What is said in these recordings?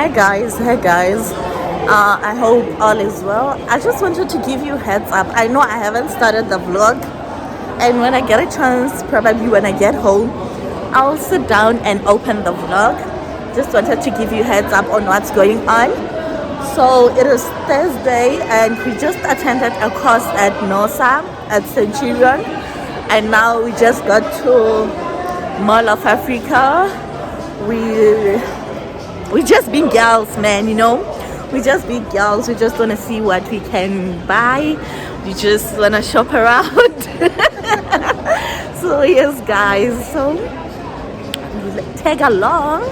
Hey guys. I hope all is well. I just wanted to give you heads up. I know I haven't started the vlog, and when I get a chance, probably when I get home, I'll sit down and open the vlog. Just wanted to give you heads up on what's going on. So it is Thursday, and we just attended a course at NOSA at Centurion, and now we just got to Mall of Africa. We just being girls, man, you know. We just be girls. We just want to see what we can buy. We just want to shop around. So yes, guys. So tag along.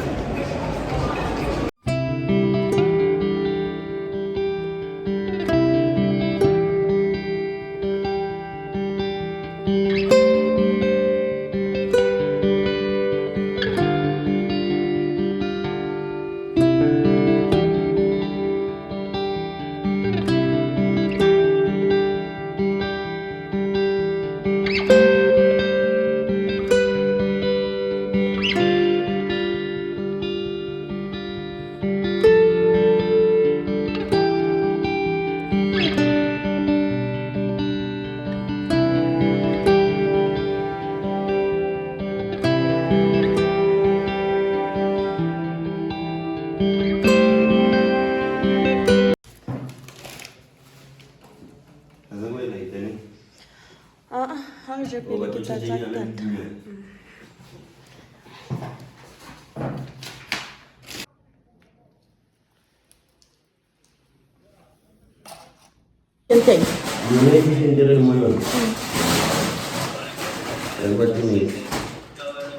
How's your Okay.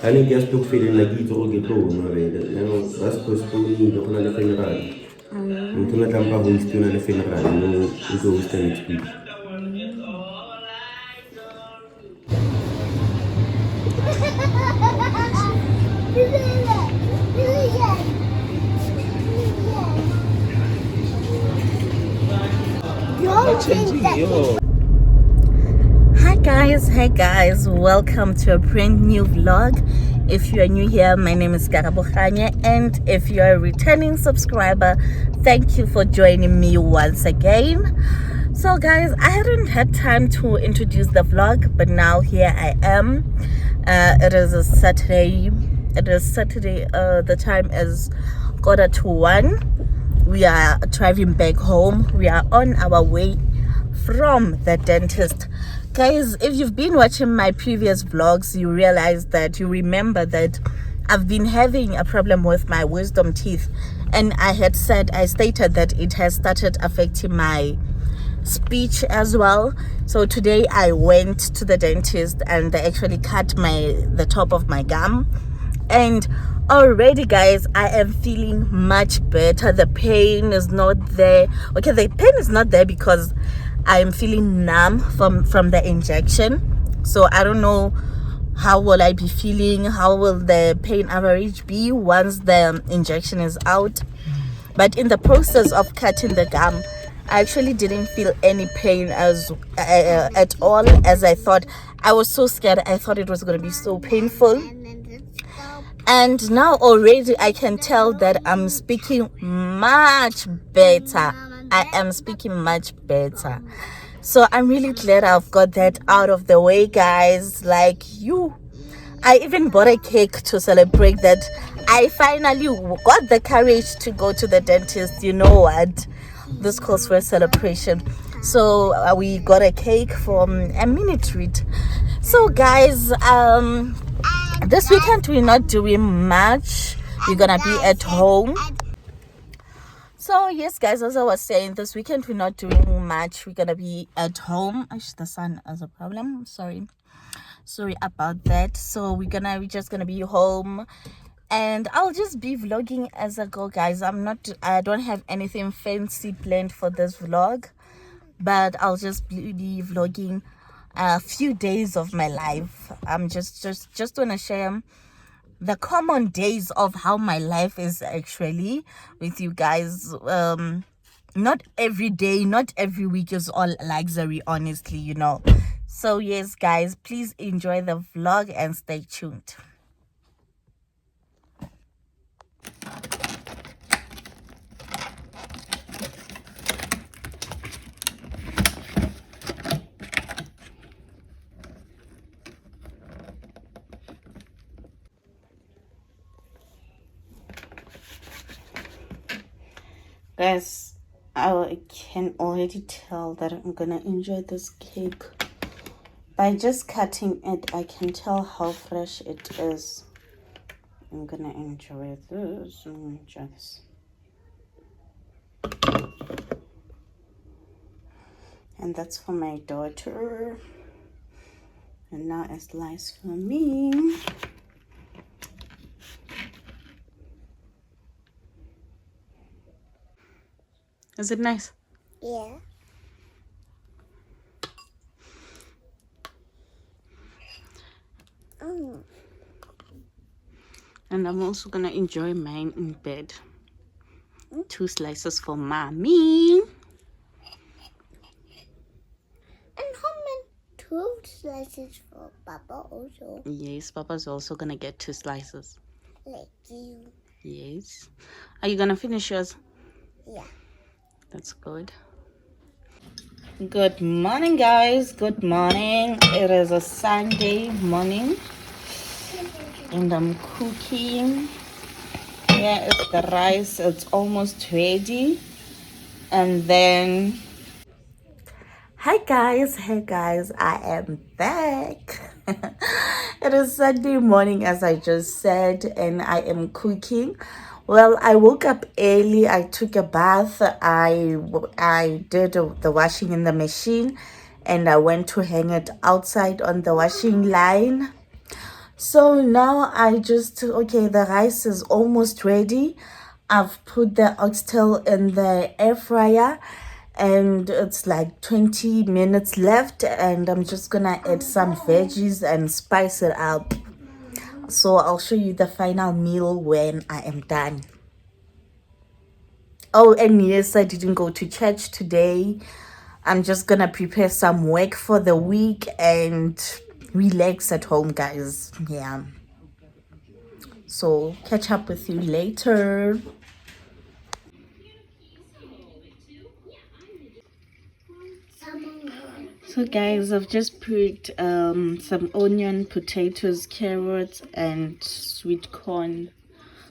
Hani che sto feeling la gitro che tu non vede, non sto sponi dopo la funerale. Non tu la campa hosti una funerale, non uso hosti in speech. Hey guys, welcome to a brand new vlog. If you are new here, my name is Karabukhanya, and if you are a returning subscriber, thank you for joining me once again. So guys, I hadn't had time to introduce the vlog, but now here I am. It is a Saturday. The time is 1:45. We are driving back home. We are on our way from the dentist. Guys, if you've been watching my previous vlogs, you remember that I've been having a problem with my wisdom teeth, and I stated that it has started affecting my speech as well. So today I went to the dentist, and they actually cut the top of my gum, and already guys, I am feeling much better. The pain is not there. Okay, the pain is not there because I'm feeling numb from the injection. So I don't know how will I be feeling, how will the pain average be once the injection is out. But in the process of cutting the gum, I actually didn't feel any pain at all, as I thought. I was so scared. I thought it was going to be so painful. And now already I can tell that I'm speaking much better. I am speaking much better. So I'm really glad I've got that out of the way, guys. I even bought a cake to celebrate that I finally got the courage to go to the dentist. You know what? This calls for a celebration. So we got a cake for a mini treat. So guys, this weekend we're not doing much. We're gonna be at home. So yes guys, as I was saying, this weekend we're not doing much. We're gonna be at home. The sun has a problem. Sorry about that. So we're just gonna be home, and I'll just be vlogging as I go, guys. I don't have anything fancy planned for this vlog, but I'll just be vlogging a few days of my life. I'm just want to share the common days of how my life is actually with you guys. Not every day, not every week is all luxury, honestly, you know. So yes guys, please enjoy the vlog and stay tuned. Guys, I can already tell that I'm gonna enjoy this cake. By just cutting it, I can tell how fresh it is. I'm gonna enjoy this. Enjoy this. And that's for my daughter. And now a slice for me. Is it nice? Yeah. And I'm also gonna enjoy mine in bed. 2 slices for mommy. And how many 2 slices for Papa also? Yes, Papa's also gonna get 2 slices. Like you. Yes. Are you gonna finish yours? Yeah. That's good. Good morning, guys. Good morning. It is a Sunday morning and I'm cooking. Here is the rice. It's almost ready. And then hey guys, I am back. It is Sunday morning, as I just said, and I am cooking. Well, I woke up early. I took a bath. I did the washing in the machine, and I went to hang it outside on the washing line. So now the rice is almost ready. I've put the oxtail in the air fryer and it's like 20 minutes left, and I'm just gonna add some veggies and spice it up. So I'll show you the final meal when I am done. Oh, and yes, I didn't go to church today. I'm just gonna prepare some work for the week and relax at home, guys. Yeah. So catch up with you later. So guys, I've just put some onion, potatoes, carrots and sweet corn.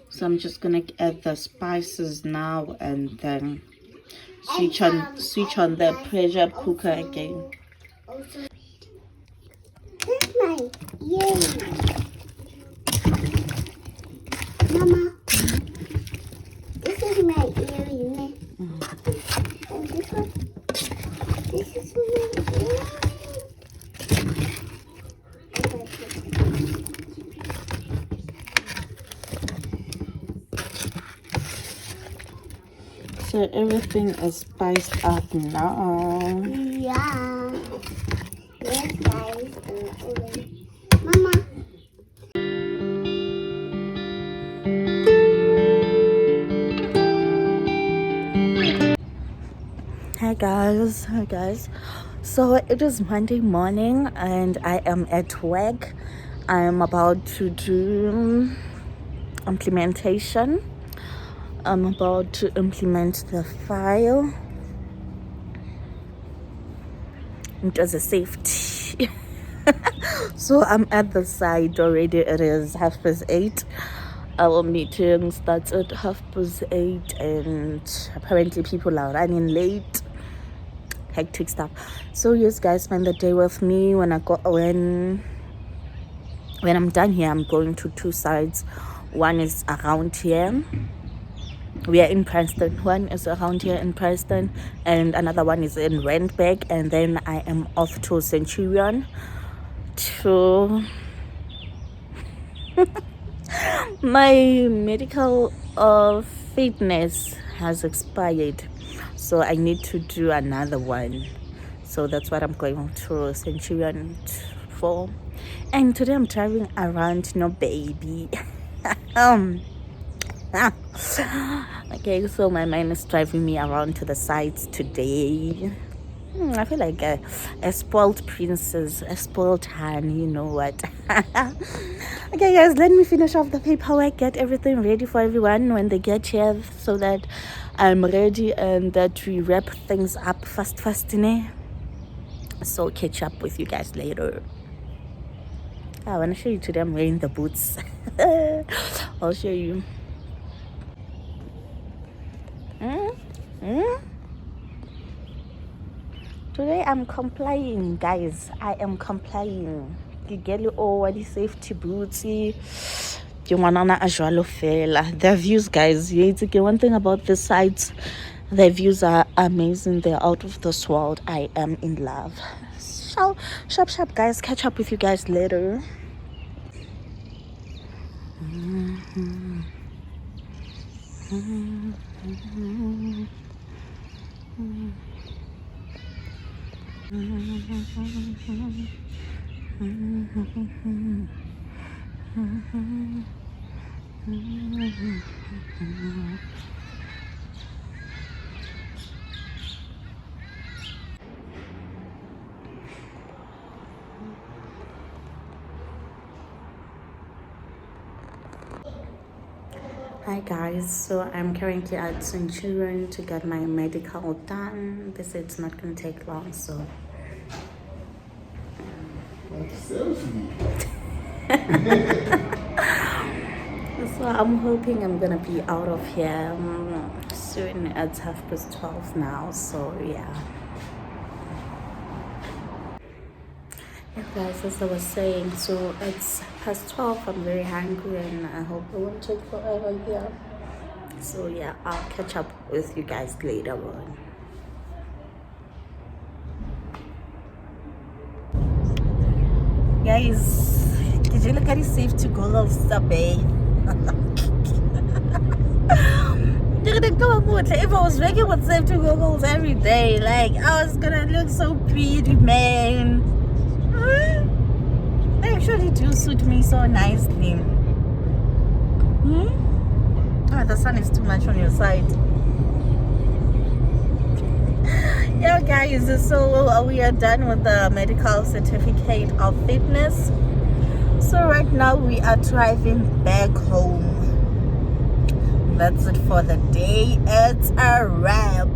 So I'm just gonna add the spices now and then switch on the pressure cooker again. This is my earring. Mama, this is my earring. And this one, this is my earring. So everything is spiced up now. Yeah. Yes, guys. Mama. Hi guys, so it is Monday morning and I am at work. I am about to do implementation. I'm about to implement the file. It was a safety. So I'm at the side already. It is 8:30. Our meeting starts at 8:30 and apparently people are running late. Hectic stuff. So yes guys, spend the day with me. When I'm done here, I'm going to 2 sides. One is around here, we are in Preston. One is around here in Preston and another one is in Randburg, and then I am off to Centurion to my medical fitness has expired, so I need to do another one. So that's what I'm going to Centurion for. And today I'm driving around, no baby. Okay, so my mind is driving me around to the sites today. I feel like a spoiled princess, a spoiled hand, you know what. Okay guys, let me finish off the paperwork, get everything ready for everyone when they get here, so that I'm ready and that we wrap things up fast. So catch up with you guys later. I want to show you today I'm wearing the boots. I'll show you. Today I'm complying, guys. I am complying. Ke get all the safety boots. The views, guys. One thing about the sites, the views are amazing. They're out of this world. I am in love. So, shop, guys. Catch up with you guys later. Hi guys, so I'm currently at Centurion to get my medical done. They say it's not going to take long, so so I'm hoping I'm gonna be out of here soon. It's 12:30 now, so yeah. Guys, as I was saying, so it's past 12. I'm very hungry and I hope it won't take forever here. So yeah, I'll catch up with you guys later on. Guys, did you look at the safety goggles today? If I was working with safety goggles every day, like I was gonna look so pretty, man. They actually do suit me so nicely. Oh, the sun is too much on your side. Yeah, guys, so we are done with the medical certificate of fitness. So right now we are driving back home. That's it for the day. It's a wrap.